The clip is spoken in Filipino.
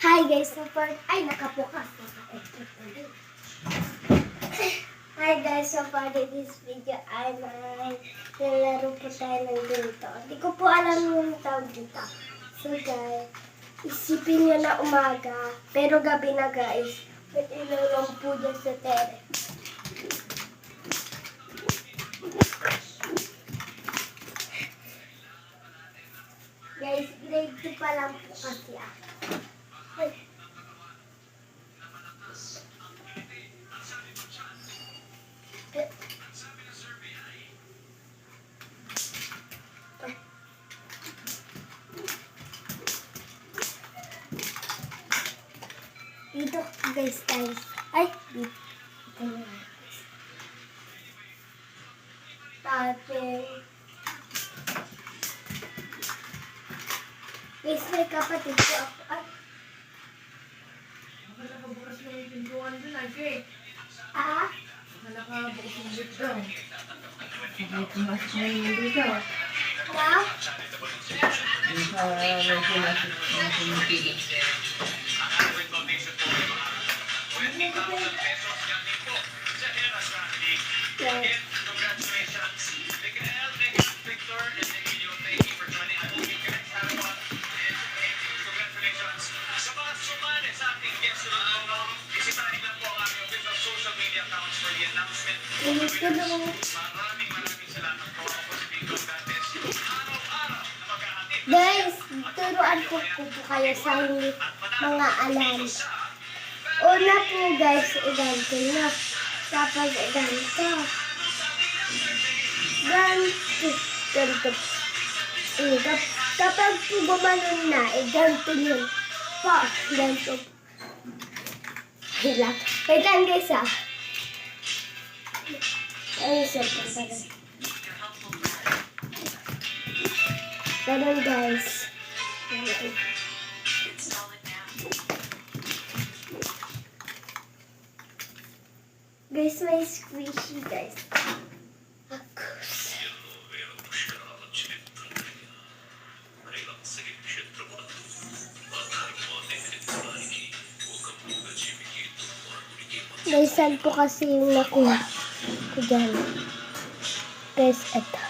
Hi guys, ay nakabukas. Hi guys, so for this video ay nalaro po tayo ng ganito. Hindi ko po alam yung tawag dito. So guys, isipin nyo na umaga, pero gabi na guys. May ilaw lang po dyan sa tere. Guys, grade 2 pa lang po kasi ako. Ay. Dito guys tayo. Ay, dito. Tapos, guys, may kapatid ko ako. Ay. Nakabukas na yung pintuan dun, Ake. Ah? Nakabukas yung dito. Nakabukas na yung dito. Na? Yeah. Ito naman. Guys, turuan ko po kayo sa mga alam. Una po guys, iganto na. Tapos iganto. Ganto. Kapag po gumanon na, iganto yun. Pa, ganto. Hilang. Wait lang guys ah. Ay, cellphone pa rin. Ganun guys. Guys, may squishy guys. Guys, saan po kasi yung nakuha ko dyan? Guys, eto.